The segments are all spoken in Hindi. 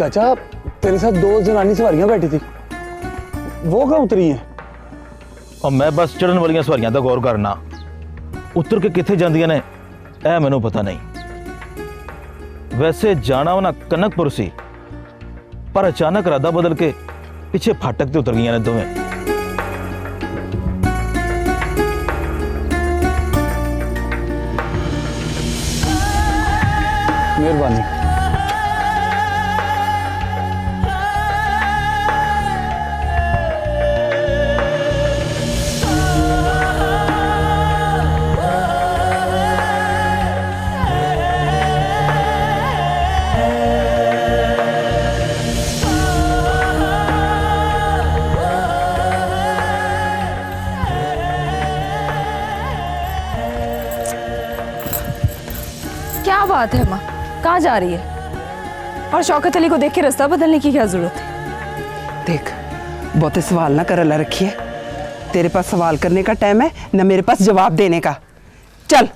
चाचा तेरे साथ 2 जनानी सवारियां बैठी थी, वो कहाँ उतरी हैं? और मैं बस चढ़न वाली सवारियां का गौर करना, उतर के किथे जांदियां ने ऐ मैनू पता नहीं। वैसे जाना उन्हें कनकपुर सी, पर अचानक इरादा बदल के पिछे फाटक ते उतर गई ने दोवें। मेहरबानी। क्या बात है माँ, कहाँ जा रही है? और शौकत अली को देख के रास्ता बदलने की क्या जरूरत है? देख, बहुते सवाल ना कर अल्लाह रखिए। तेरे पास सवाल करने का टाइम है ना मेरे पास जवाब देने का। चल।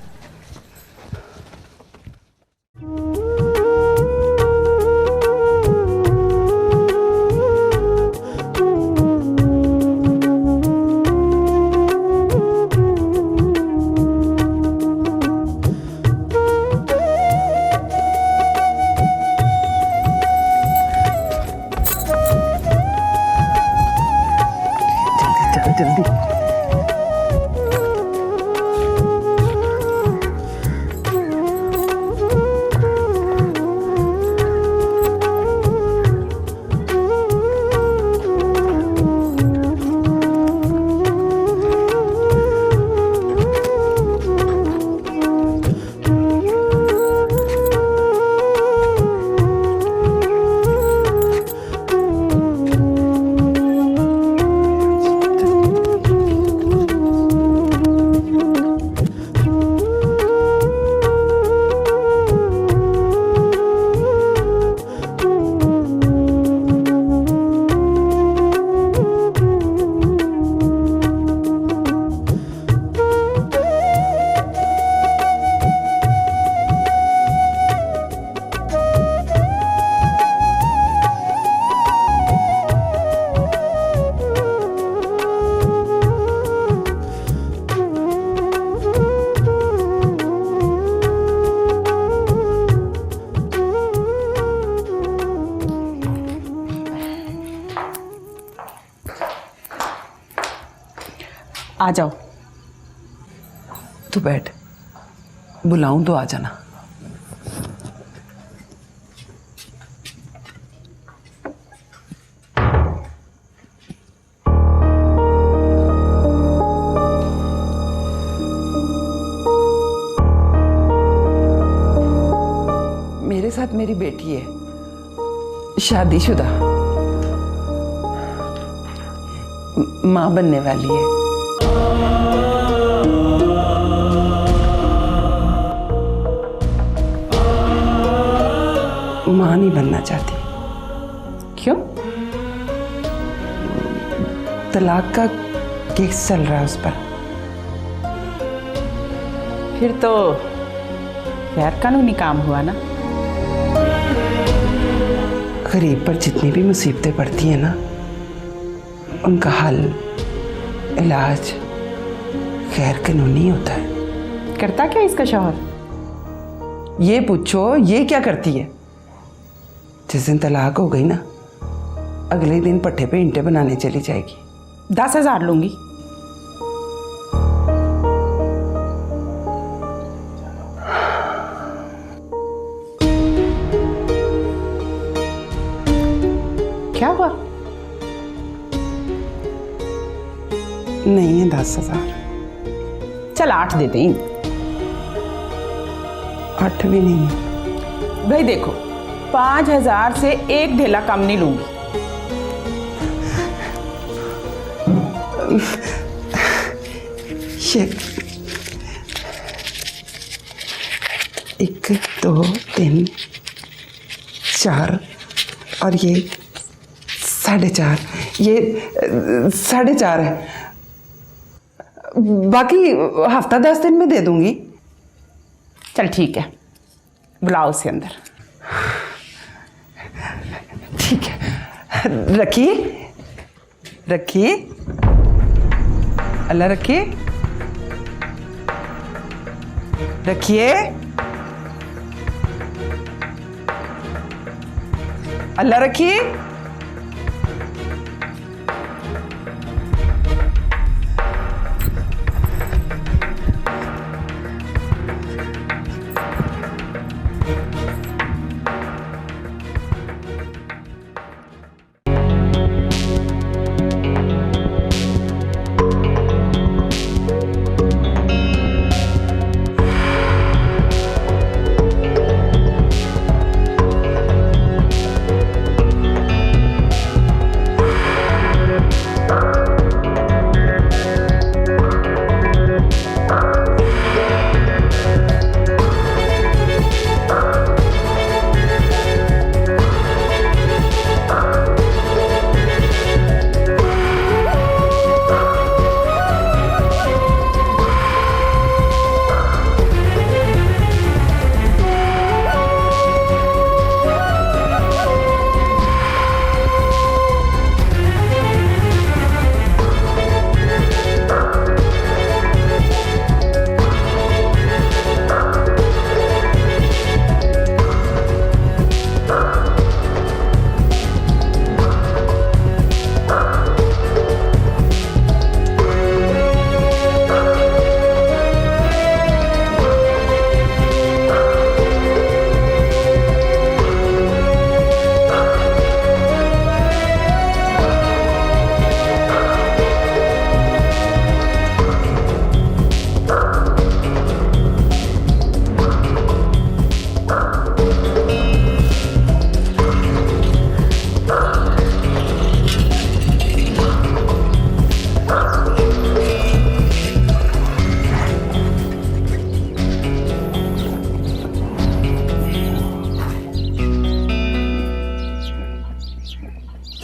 जल्दी। आ जाओ। तू बैठ, बुलाऊं तो आ जाना। मेरे साथ मेरी बेटी है, शादीशुदा, मां बनने वाली है। मां नहीं बनना चाहती। क्यों? तलाक का केस चल रहा है उस पर। फिर तो गैर कानूनी काम हुआ ना। गरीब पर जितनी भी मुसीबतें पड़ती हैं ना, उनका हल, इलाज गैर कानूनी होता है। करता क्या इसका शौहर? ये पूछो, ये क्या करती है? जिस दिन तलाक हो गई ना, अगले दिन पट्टे पे ईंटें बनाने चली जाएगी। 10,000 लूंगी। क्या हुआ? नहीं है 10,000। चल 8 देते हैं। 8 भी नहीं है। भाई देखो, 5,000 से एक ढेला कम नहीं लूंगी। ये 1 2 3 4 और ये 4.5, ये 4.5 है। बाकी हफ्ता 10 दिन में दे दूंगी। चल ठीक है, बुलाओ उसे अंदर। ठीक है, रखिए रखिए, अल्लाह रखिए, रखिए, अल्लाह रखिए।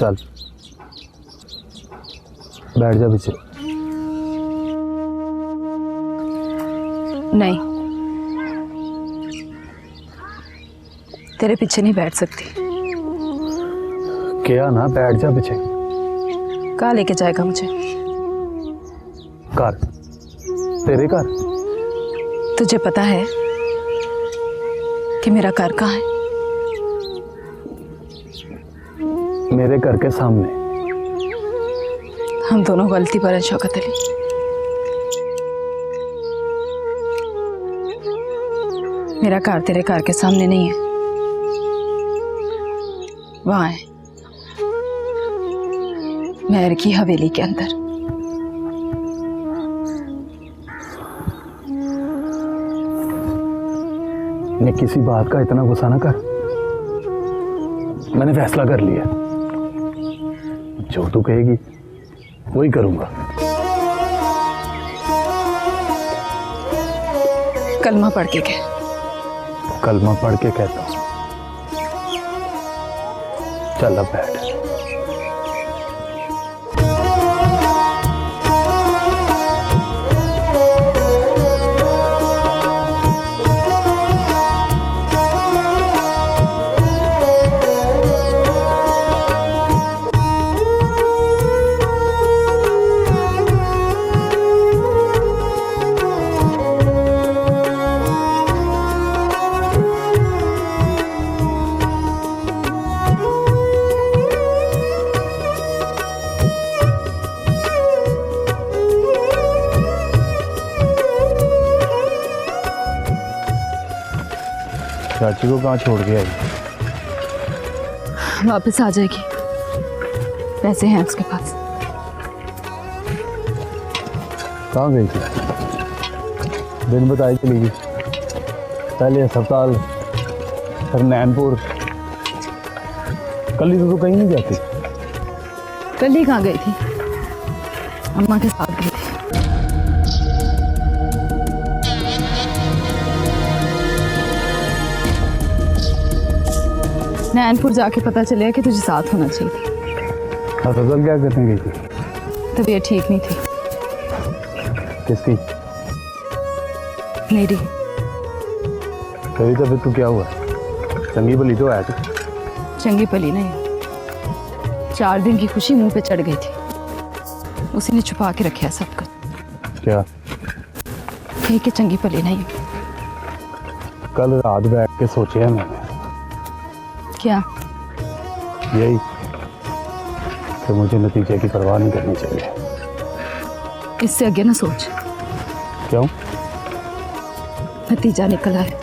चल बैठ जा पीछे। नहीं, तेरे पीछे नहीं बैठ सकती। क्या ना, बैठ जा पीछे। कहाँ लेके जाएगा मुझे? घर, तेरे घर। तुझे पता है कि मेरा घर कहाँ है? मेरे घर के सामने। हम दोनों गलती पर हैं शौकत अली। मेरा घर तेरे घर के सामने नहीं है, वहां है, महर की हवेली के अंदर। ने किसी बात का इतना गुस्सा ना कर। मैंने फैसला कर लिया, जो तू कहेगी वही करूंगा। कलमा पढ़ के कह। कलमा पढ़ के कहता हूं। चल अब बैठ। चाची को कहाँ छोड़ के आई? वापस आ जाएगी, पैसे हैं उसके पास। कहाँ गई थी? दिन बताई चली गई। पहले अस्पताल, फिर नैनपुर। कल ही तो कहीं नहीं जाती। कल ही कहाँ गई थी? अम्मा के साथ गई थी। नैनपुर जाके पता चला कि तुझे साथ होना चाहिए था। फजल क्या करने गई थी? तबीयत ठीक नहीं थी किसकी? मेरी। तेरी तबीयत को क्या हुआ? चंगी भली तो है तू। चंगी भली नहीं, 4 दिन की खुशी मुंह पे चढ़ गई थी, उसी ने छुपा के रखा सब कुछ। क्या? कहीं के चंगी भली नहीं। कल रात बैठ के सोचा है मैंने, क्या? यही कि मुझे नतीजे की परवाह नहीं करनी चाहिए। इससे आगे ना सोच, क्यों? नतीजा निकला है।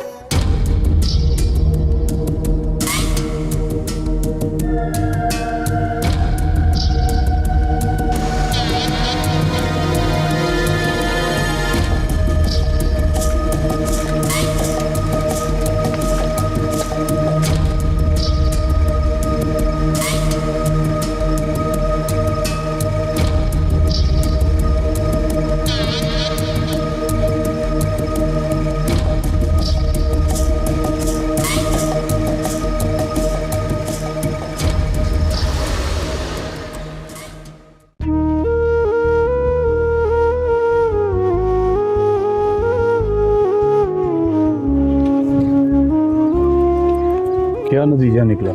क्या नतीजा निकला?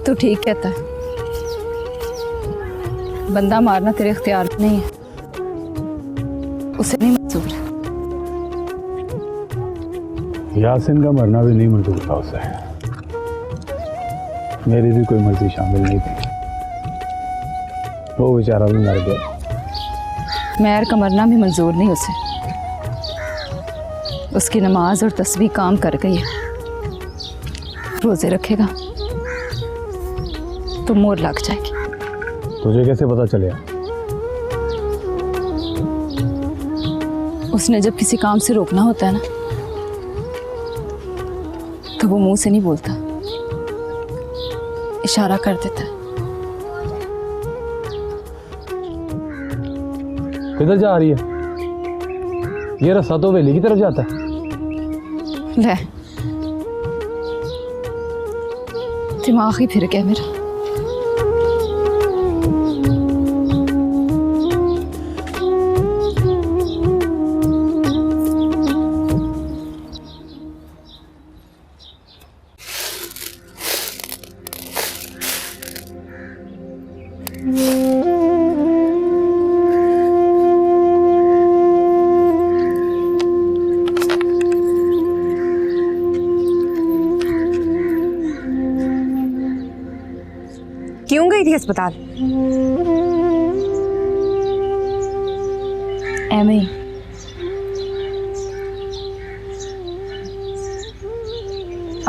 तू ठीक कहता है, बंदा मारना तेरे इख्तियार में नहीं है, उसे नहीं मंजूर। यासिन का मरना भी नहीं मंजूर था उसे। मेरी भी कोई मर्जी शामिल नहीं थी, वो बेचारा भी मर गया। मैर का मरना भी मंजूर नहीं उसे। उसकी नमाज और तस्बीह काम कर गई है, रोजे रखेगा तो मोर लग जाएगी। तुझे कैसे पता चलेगा? उसने जब किसी काम से रोकना होता है ना, तो वो मुंह से नहीं बोलता, इशारा कर देता है। किधर जा रही है? ये रास्ता तो हवेली की तरफ जाता है। ले, दिमाग ही फिर गया मेरा। क्यों गई थी अस्पताल? एमे ही।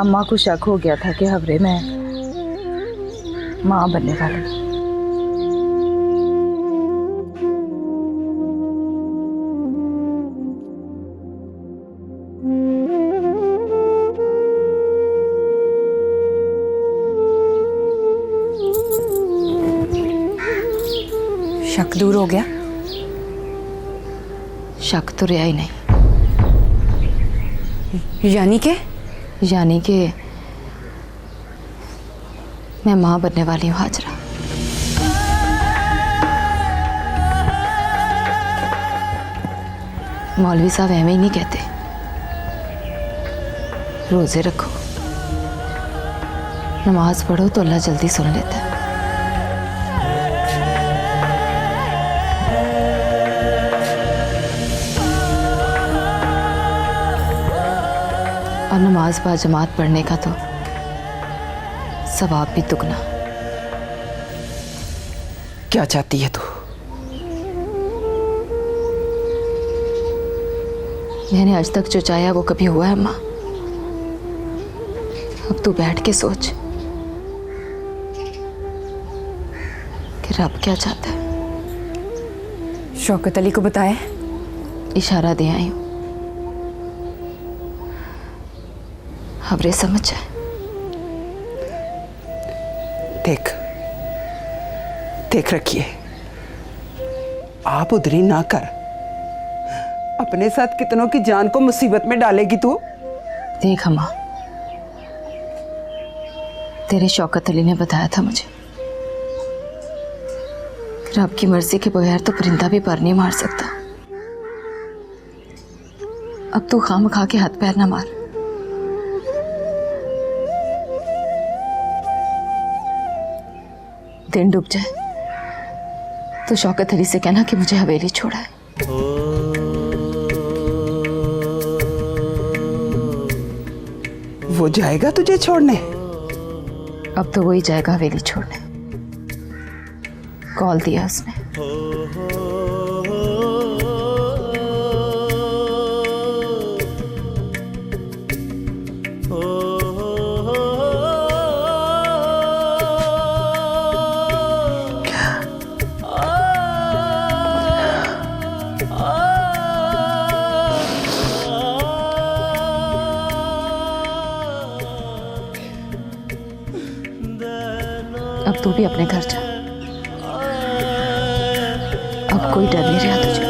अम्मा को शक हो गया था कि हवरे में माँ बनने वाली। शक दूर हो गया? शक तो रहा ही नहीं। यानी कि मैं माँ बनने वाली हूँ हाजरा। मौलवी साहब ऐਵੇਂ ही नहीं कहते, रोजे रखो, नमाज पढ़ो तो अल्लाह जल्दी सुन लेता है। और नमाज बा जमात पढ़ने का तो सवाब भी दुगना। क्या चाहती है तू? मैंने आज तक जो चाहा वो कभी हुआ है अम्मा? अब तू बैठ के सोच कि रब क्या चाहता है। शौकत अली को बताया? इशारा दे आई हूँ, खबरें समझ जाए। देख रखिए, आप उधरी ना कर, अपने साथ कितनों की जान को मुसीबत में डालेगी तू। देख अम्मा, तेरे शौकत अली ने बताया था मुझे, रब की मर्जी के बगैर तो परिंदा भी पर नहीं मार सकता। अब तू खाम खा के हाथ पैर ना मार। दिन डूब जाए तो शौकत अली से कहना कि मुझे हवेली छोड़ा है। वो जाएगा तुझे छोड़ने? अब तो वही जाएगा हवेली छोड़ने। कॉल दिया उसने। अब तू भी अपने घर जा, अब कोई डर नहीं रहा तुझे।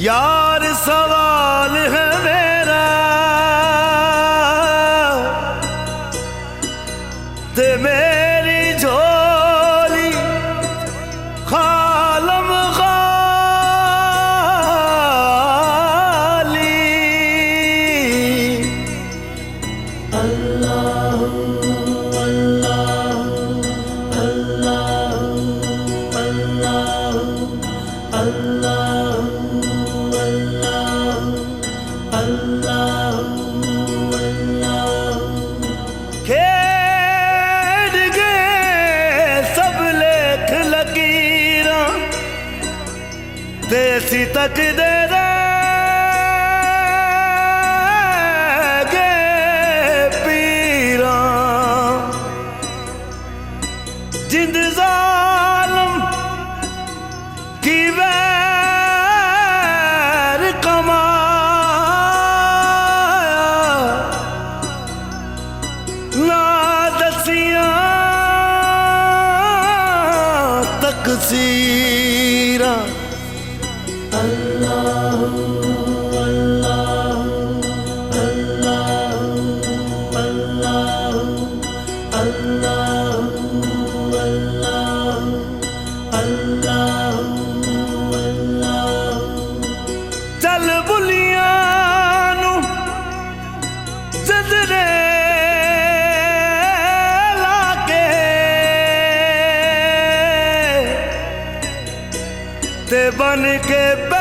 यार सवाल है मेरा ते मेरी झोली खालम खाली। अल्लाह अल्लाह अल्लाह अल्लाह अल्लाह खेड गए सब लेख लकीरा देसी तक दे गे पीरा। जिंद जालम की वैर कमा तकसीरा। अल्लाह अल्लाह अल्लाह अल्लाह अल्लाह अल्लाह अल्लाह। चल बुलियानु जदरे ते बन के पैर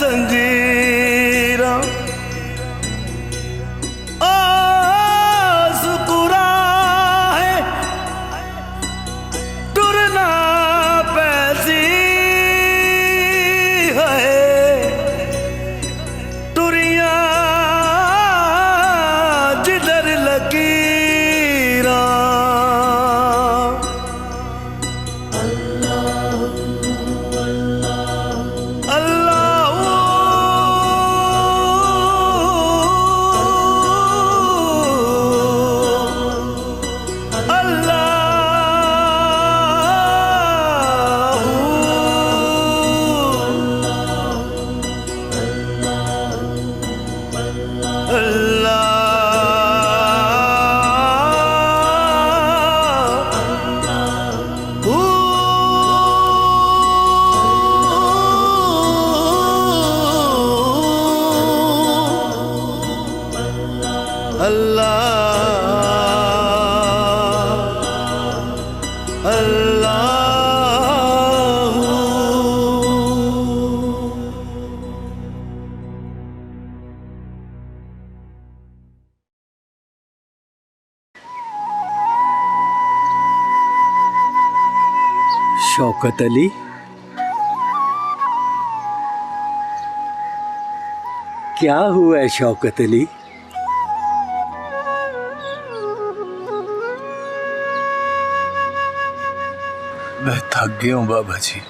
जंजीरा। ओ सुकुरा है टुरना पैसी है टुरिया जिधर लकीरा। शौकत अली, क्या हुआ है शौकत अली? मैं थक गया हूं बाबा जी,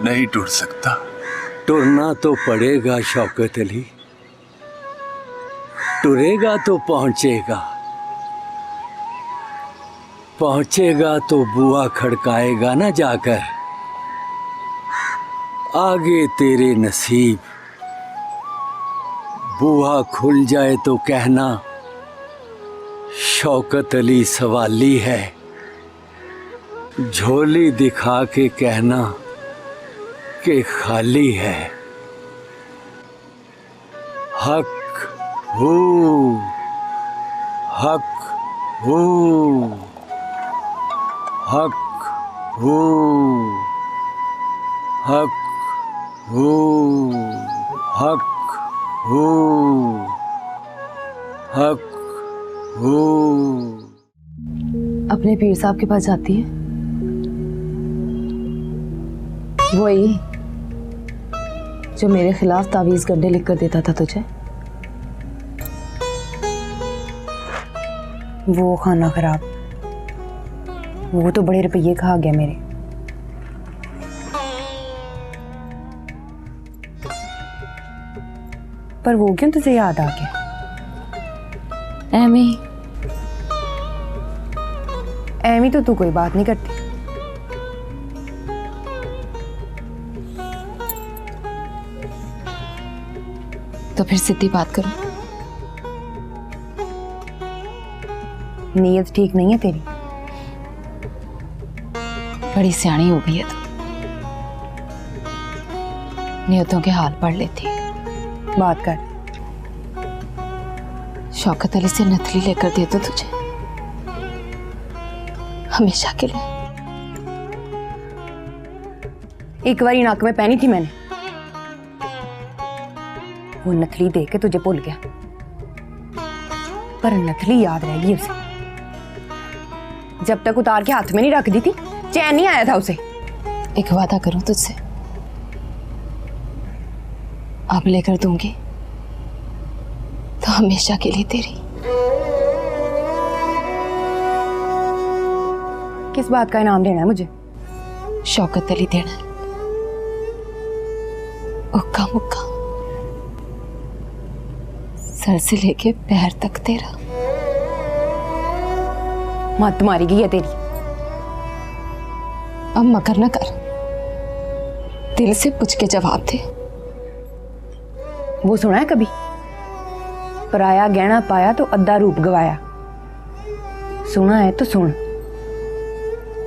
नहीं टूट सकता। टुरना तो पड़ेगा शौकत अली, टुरेगा तो पहुंचेगा, पहुंचेगा तो बुआ खड़काएगा ना जाकर। आगे तेरे नसीब, बुआ खुल जाए तो कहना शौकत अली सवाली है, झोली दिखा के कहना कि खाली है। हक हू, हक हू, हक हू, हक हू, हक हू, हक हू। अपने पीर साहब के पास जाती है, वही जो मेरे खिलाफ तावीज गड्ढे लिख कर देता था तुझे। वो खाना खराब, वो तो बड़े रुपये खा गया मेरे। पर वो क्यों तुझे याद आ गया? एमी एमी तो तू कोई बात नहीं करती। तो फिर सीधी बात करो। नीयत ठीक नहीं है तेरी। बड़ी सियाणी हो गई है तू, नियतों के हाल पढ़ लेती है। बात कर। शौकत अली से नथली लेकर दे दो तुझे, हमेशा के लिए। एक बारी नाक में पहनी थी मैंने, वो नथली देख के तुझे भूल गया, पर नथली याद रह गई उसे। जब तक उतार के हाथ में नहीं रख दी थी, चैन नहीं आया था उसे। एक वादा करूं तुझसे, अब लेकर दूंगी तो हमेशा के लिए तेरी। किस बात का इनाम देना है मुझे? शौकत अली देना है, उक्का मुक्का, सर से लेके पैर तक तेरा। मत मारी गई है तेरी। अब मकर न कर, दिल से पूछ के जवाब दे। वो सुना है कभी? पराया गहना पाया तो अद्धा रूप गवाया। सुना है तो सुन,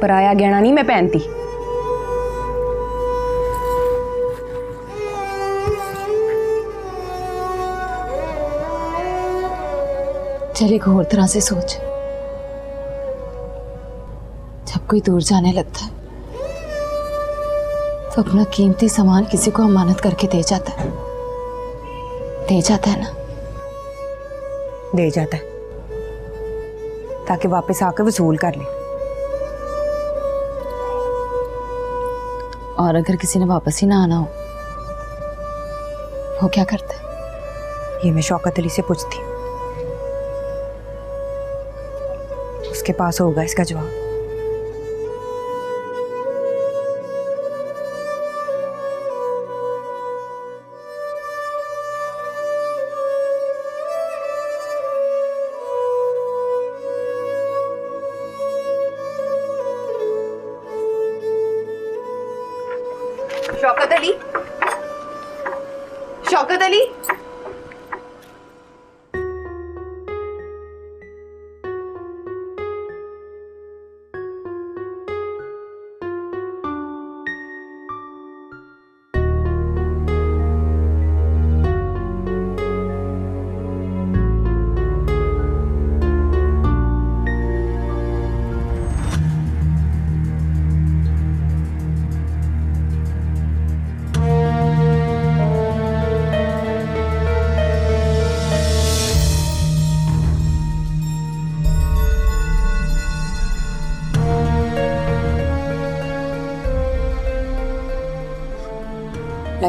पराया गहना नहीं मैं पहनती। चल एक और तरह से सोच। जब कोई दूर जाने लगता है तो अपना कीमती सामान किसी को अमानत करके दे जाता है, दे जाता है ना? दे जाता है ताकि वापस आकर वसूल कर ले। और अगर किसी ने वापस ही ना आना हो, वो क्या करता है? ये मैं शौकत अली से पूछती, उसके पास होगा इसका जवाब। शौकत अली, शौकत अली,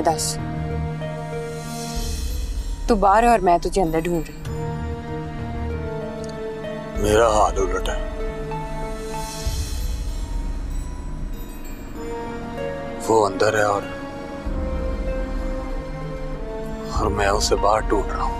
है दस। तू बाहर है और मैं तुझे अंदर ढूंढ रही हूँ। मेरा हाल उलट है। वो अंदर है और मैं उसे बाहर ढूंढ रहा हूं।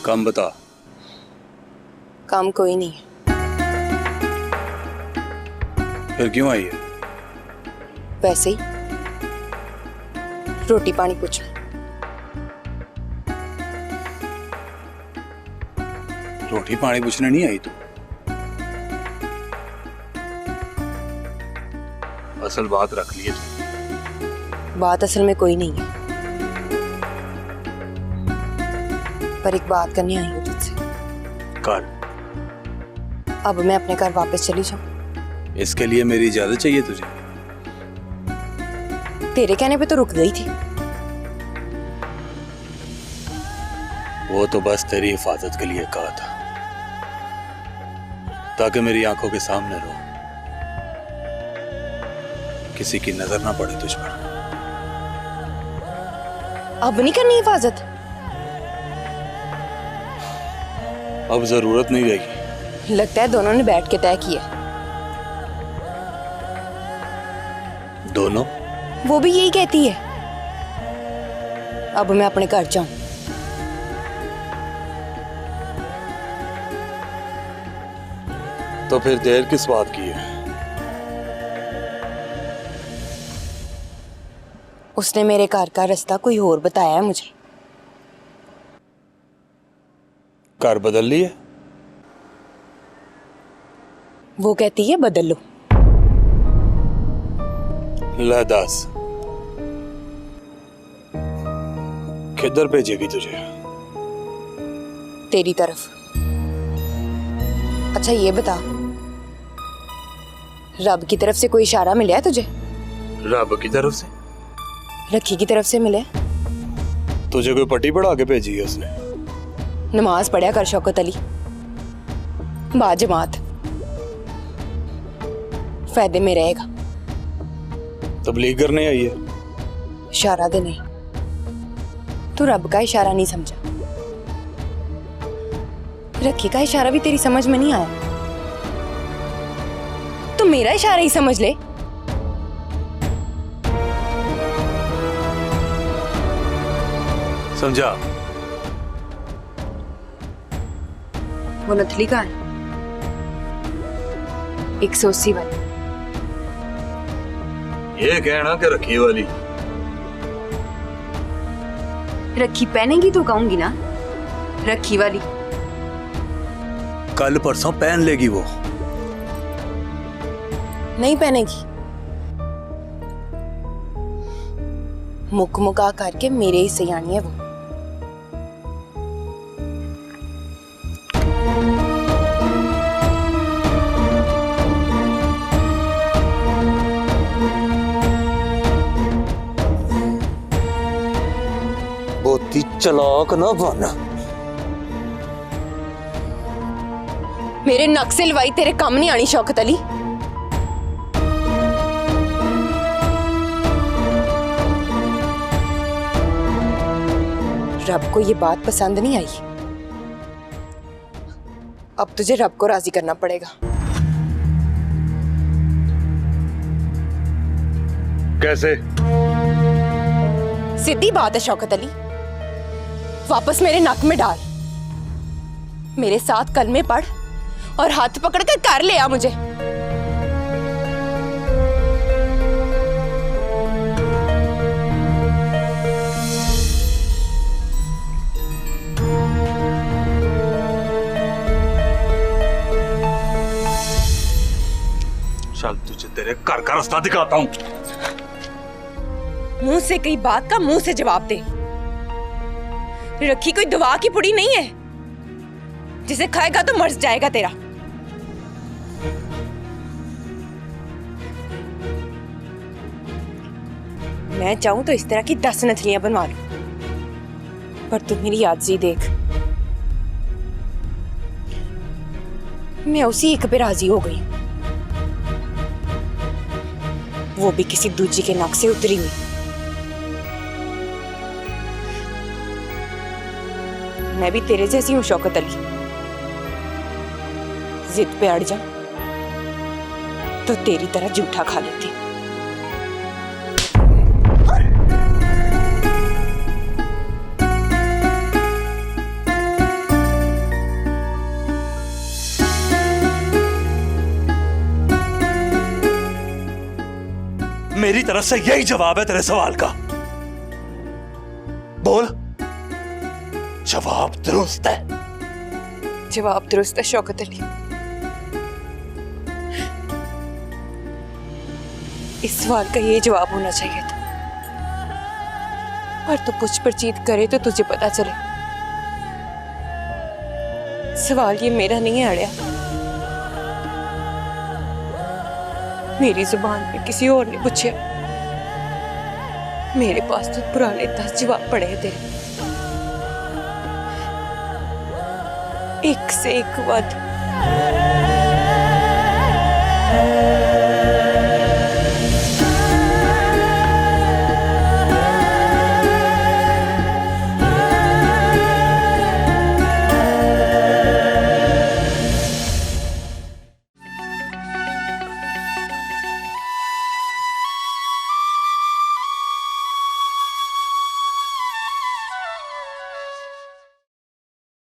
काम बता। काम कोई नहीं है। फिर क्यों आई है? वैसे ही रोटी पानी पूछ। रोटी पानी पूछने नहीं आई तू? असल बात रख ली है तू। बात असल में कोई नहीं है, पर एक बात करनी आई हूँ तुझसे। कर। अब मैं अपने घर वापस चली जाऊँ? इसके लिए मेरी इजाजत चाहिए तुझे? तेरे कहने पे तो रुक गई थी। वो तो बस तेरी हिफाजत के लिए कहा था, ताकि मेरी आंखों के सामने रहो, किसी की नजर ना पड़े तुझ पर। अब नहीं करनी हिफाजत? अब जरूरत नहीं रहेगी। लगता है दोनों ने बैठ के तय किया। दोनों? वो भी यही कहती है। अब मैं अपने घर जाऊं। तो फिर देर किस बात की है? उसने मेरे घर का रास्ता कोई और बताया है मुझे। घर बदल ली है? वो कहती है बदल लो। ले दस, किधर भेजेगी तुझे? तेरी तरफ। अच्छा ये बता, रब की तरफ से कोई इशारा मिला है तुझे? रब की तरफ से? रखी की तरफ से मिले? तुझे कोई पट्टी पढ़ा के भेजी है उसने? नमाज पढ़ा कर शौकत अली, बाजमात, फायदे में रहेगा। तबलीग करने आई है? इशारा देने। तू रब का इशारा नहीं समझा, रखी का इशारा भी तेरी समझ में नहीं आया। तू मेरा इशारा ही समझ ले। समझा? वो नथली का है 180 वाली। ये कहना कि रखी वाली? रखी पहनेगी तो कहूंगी ना, रखी वाली। कल परसों पहन लेगी वो। नहीं पहनेगी। मुक मुका करके मेरे ही सयानी है वो। बहुत ही चालाक ना बन। मेरे नक से लवाई तेरे काम नहीं आनी शौकत अली। रब को ये बात पसंद नहीं आई। अब तुझे रब को राजी करना पड़ेगा। कैसे? सीधी बात है शौकत अली, वापस मेरे नक में डाल, मेरे साथ कलमे पढ़ और हाथ पकड़कर कर ले आ मुझे। चल तुझे तेरे घर का रास्ता दिखाता हूं। मुंह से कई बात का मुंह से जवाब दे। रखी कोई दवा की पुड़ी नहीं है जिसे खाएगा तो मर जाएगा तेरा। मैं चाहूं तो इस तरह की 10 नथलियां बनवा लूं, पर तू मेरी आजी देख, मैं उसी एक पे राजी हो गई, वो भी किसी दूजी के नाक से उतरी हुई। मैं भी तेरे जैसी हूं शौकत अली, जिद पे अड़ जा तो तेरी तरह जूठा खा लेती। मेरी तरफ से यही जवाब है तेरे सवाल का। बोल, जवाब दुरुस्त है। जवाब दुरुस्त है शौकत अली। इस सवाल का ये जवाब होना चाहिए था, पर तू पूछ परचीत करे तो तुझे पता चले। सवाल ये मेरा नहीं है अड़िया, मेरी जुबान पे किसी और ने पूछा। मेरे पास तो पुराने 10 जवाब पड़े हैं तेरे, एक से एक वध।